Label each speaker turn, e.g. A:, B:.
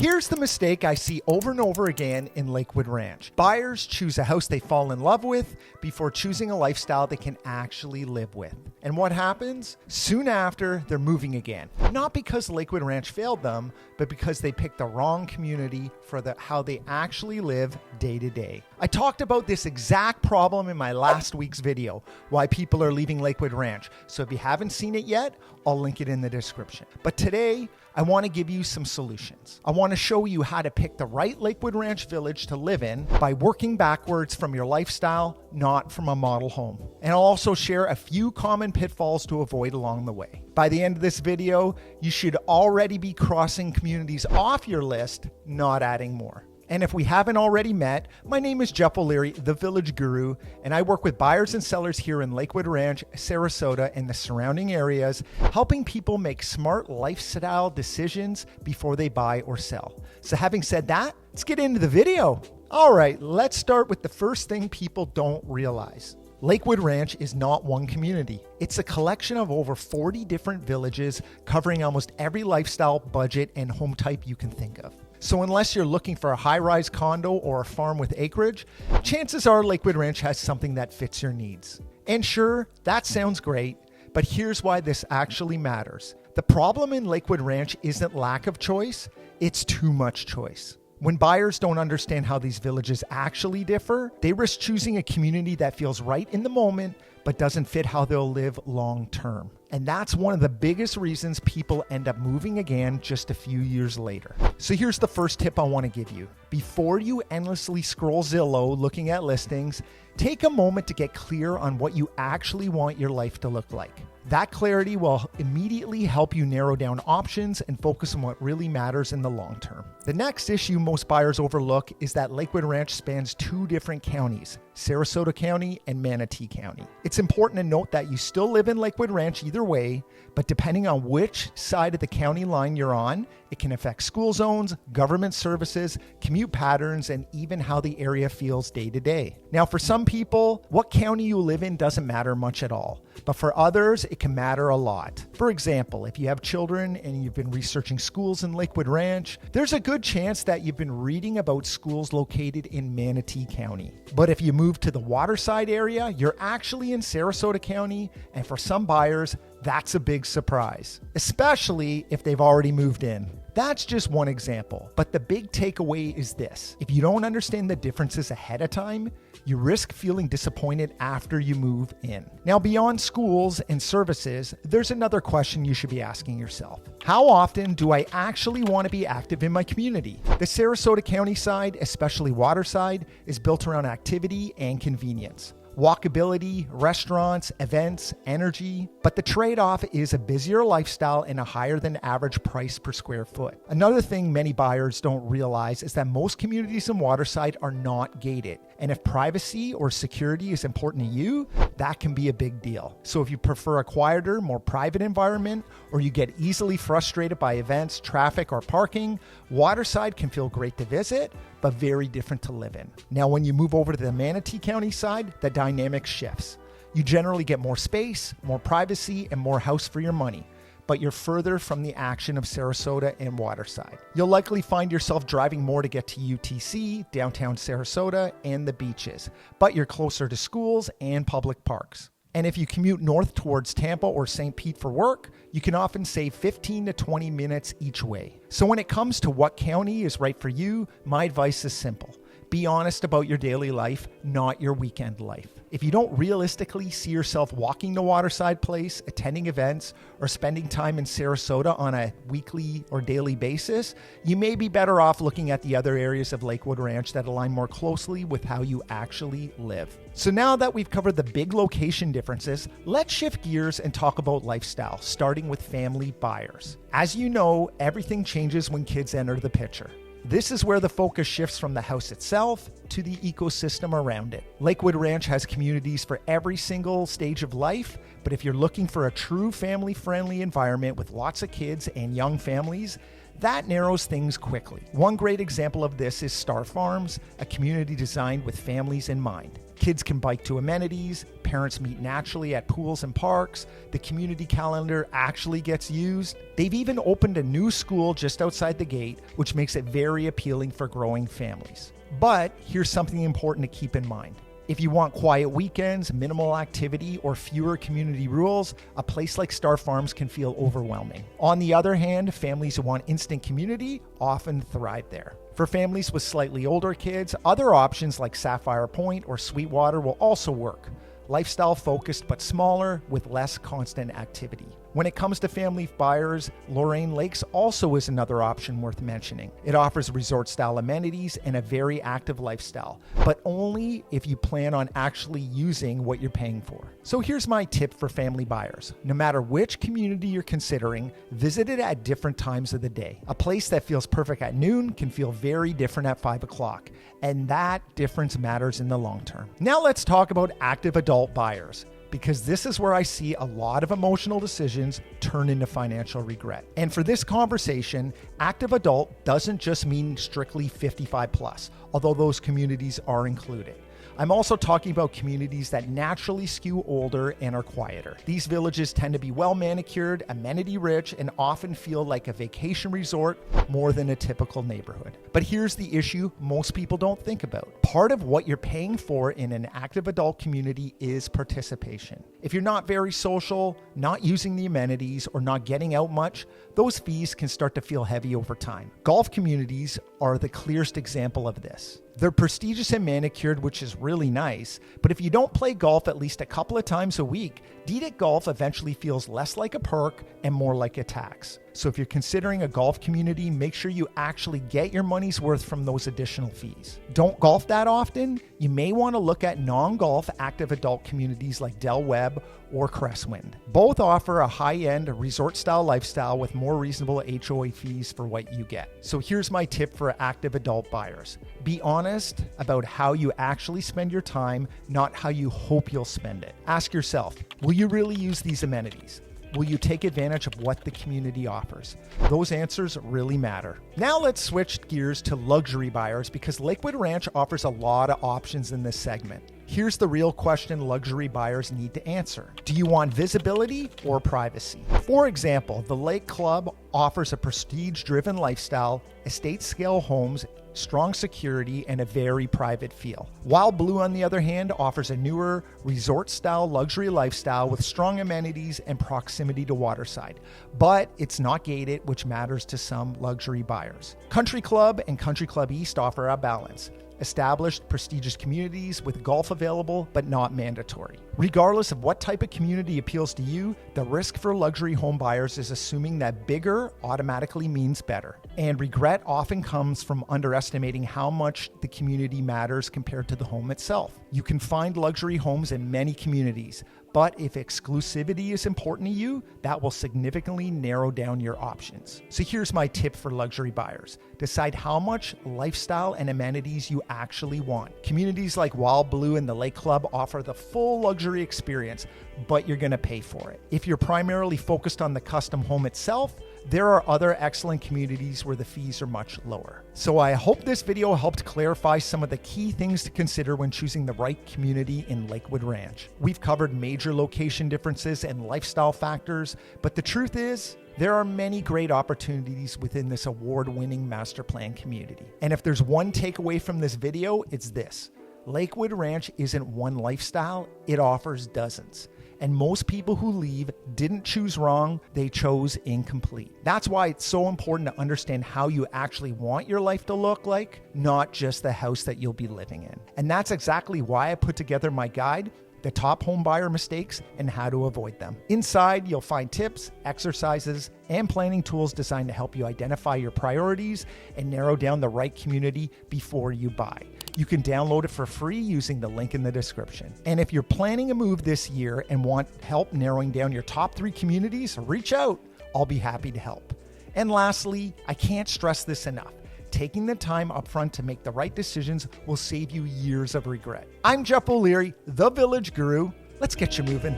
A: Here's the mistake I see over and over again in Lakewood Ranch. Buyers choose a house they fall in love with before choosing a lifestyle they can actually live with. And what happens? Soon after, they're moving again. Not because Lakewood Ranch failed them, but because they picked the wrong community for how they actually live day to day. I talked about this exact problem in my last week's video, why people are leaving Lakewood Ranch. So if you haven't seen it yet, I'll link it in the description. But today, I want to give you some solutions. I want to show you how to pick the right Lakewood Ranch village to live in by working backwards from your lifestyle, not from a model home. And I'll also share a few common pitfalls to avoid along the way. By the end of this video, you should already be crossing communities off your list, not adding more. And if we haven't already met, my name is Jeff O'Leary, the Village Guru, and I work with buyers and sellers here in Lakewood Ranch, Sarasota, and the surrounding areas, helping people make smart lifestyle decisions before they buy or sell. So having said that, let's get into the video. All right, let's start with the first thing people don't realize. Lakewood Ranch is not one community. It's a collection of over 40 different villages covering almost every lifestyle, budget, and home type you can think of. So unless you're looking for a high-rise condo or a farm with acreage, chances are Lakewood Ranch has something that fits your needs. And sure, that sounds great, but here's why this actually matters. The problem in Lakewood Ranch isn't lack of choice, it's too much choice. When buyers don't understand how these villages actually differ, they risk choosing a community that feels right in the moment, but doesn't fit how they'll live long term. And that's one of the biggest reasons people end up moving again just a few years later. So here's the first tip I want to give you. Before you endlessly scroll Zillow looking at listings, take a moment to get clear on what you actually want your life to look like. That clarity will immediately help you narrow down options and focus on what really matters in the long term. The next issue most buyers overlook is that Lakewood Ranch spans two different counties, Sarasota County and Manatee County. It's important to note that you still live in Lakewood Ranch either way, but depending on which side of the county line you're on, it can affect school zones, government services, commute patterns, and even how the area feels day to day. Now, for some people, what county you live in doesn't matter much at all, but for others, it can matter a lot. For example, if you have children and you've been researching schools in Lakewood Ranch, there's a good chance that you've been reading about schools located in Manatee County. But if you move to the Waterside area, you're actually in Sarasota County, and for some buyers, that's a big surprise, especially if they've already moved in. That's just one example, but the big takeaway is this. If you don't understand the differences ahead of time, you risk feeling disappointed after you move in. Now, beyond schools and services, there's another question you should be asking yourself. How often do I actually want to be active in my community? The Sarasota County side, especially Waterside, is built around activity and convenience. Walkability, restaurants, events, energy, but the trade-off is a busier lifestyle and a higher than average price per square foot. Another thing many buyers don't realize is that most communities in Waterside are not gated. And if privacy or security is important to you, that can be a big deal. So if you prefer a quieter, more private environment, or you get easily frustrated by events, traffic, or parking, Waterside can feel great to visit, but very different to live in. Now, when you move over to the Manatee County side, the dynamic shifts. You generally get more space, more privacy, and more house for your money, but you're further from the action of Sarasota and Waterside. You'll likely find yourself driving more to get to UTC, downtown Sarasota, and the beaches, but you're closer to schools and public parks. And if you commute north towards Tampa or St. Pete for work, you can often save 15 to 20 minutes each way. So when it comes to what county is right for you, my advice is simple. Be honest about your daily life, not your weekend life. If you don't realistically see yourself walking to Waterside Place, attending events, or spending time in Sarasota on a weekly or daily basis, you may be better off looking at the other areas of Lakewood Ranch that align more closely with how you actually live. So now that we've covered the big location differences, let's shift gears and talk about lifestyle, starting with family buyers. As you know, everything changes when kids enter the picture. This is where the focus shifts from the house itself to the ecosystem around it. Lakewood Ranch has communities for every single stage of life, but if you're looking for a true family-friendly environment with lots of kids and young families, that narrows things quickly. One great example of this is Star Farms, a community designed with families in mind. Kids can bike to amenities, parents meet naturally at pools and parks, the community calendar actually gets used. They've even opened a new school just outside the gate, which makes it very appealing for growing families. But here's something important to keep in mind. If you want quiet weekends, minimal activity, or fewer community rules, a place like Star Farms can feel overwhelming. On the other hand, families who want instant community often thrive there. For families with slightly older kids, other options like Sapphire Point or Sweetwater will also work. Lifestyle focused but smaller with less constant activity. When it comes to family buyers, Lorraine Lakes also is another option worth mentioning. It offers resort-style amenities and a very active lifestyle, but only if you plan on actually using what you're paying for. So here's my tip for family buyers. No matter which community you're considering, visit it at different times of the day. A place that feels perfect at noon can feel very different at 5 o'clock, and that difference matters in the long term. Now let's talk about active adult buyers, because this is where I see a lot of emotional decisions turn into financial regret. And for this conversation, active adult doesn't just mean strictly 55 plus, although those communities are included. I'm also talking about communities that naturally skew older and are quieter. These villages tend to be well manicured, amenity rich, and often feel like a vacation resort more than a typical neighborhood. But here's the issue most people don't think about. Part of what you're paying for in an active adult community is participation. If you're not very social, not using the amenities, or not getting out much, those fees can start to feel heavy over time. Golf communities are the clearest example of this. They're prestigious and manicured, which is really nice, but if you don't play golf at least a couple of times a week, deed at golf eventually feels less like a perk and more like a tax. So if you're considering a golf community, make sure you actually get your money's worth from those additional fees. Don't golf that often? You may want to look at non-golf active adult communities like Del Webb or Crestwind. Both offer a high-end resort-style lifestyle with more reasonable HOA fees for what you get. So here's my tip for active adult buyers. Be honest about how you actually spend your time, not how you hope you'll spend it. Ask yourself, will you really use these amenities? Will you take advantage of what the community offers? Those answers really matter. Now let's switch gears to luxury buyers because Lakewood Ranch offers a lot of options in this segment. Here's the real question luxury buyers need to answer. Do you want visibility or privacy? For example, the Lake Club offers a prestige-driven lifestyle, estate-scale homes, strong security, and a very private feel. While Blue, on the other hand, offers a newer resort-style luxury lifestyle with strong amenities and proximity to Waterside. But it's not gated, which matters to some luxury buyers. Country Club and Country Club East offer a balance. Established, prestigious communities with golf available, but not mandatory. Regardless of what type of community appeals to you, the risk for luxury home buyers is assuming that bigger automatically means better. And regret often comes from underestimating how much the community matters compared to the home itself. You can find luxury homes in many communities, but if exclusivity is important to you, that will significantly narrow down your options. So here's my tip for luxury buyers. Decide how much lifestyle and amenities you actually want. Communities like Wild Blue and the Lake Club offer the full luxury experience, but you're gonna pay for it. If you're primarily focused on the custom home itself, there are other excellent communities where the fees are much lower. So I hope this video helped clarify some of the key things to consider when choosing the right community in Lakewood Ranch. We've covered major location differences and lifestyle factors, but the truth is, there are many great opportunities within this award-winning master plan community. And if there's one takeaway from this video, it's this. Lakewood Ranch isn't one lifestyle, it offers dozens. And most people who leave didn't choose wrong, they chose incomplete. That's why it's so important to understand how you actually want your life to look like, not just the house that you'll be living in. And that's exactly why I put together my guide, the top home buyer mistakes and how to avoid them. Inside, you'll find tips, exercises, and planning tools designed to help you identify your priorities and narrow down the right community before you buy. You can download it for free using the link in the description. And if you're planning a move this year and want help narrowing down your top 3 communities, reach out. I'll be happy to help. And lastly, I can't stress this enough. Taking the time upfront to make the right decisions will save you years of regret. I'm Jeff O'Leary, the Village Guru. Let's get you moving.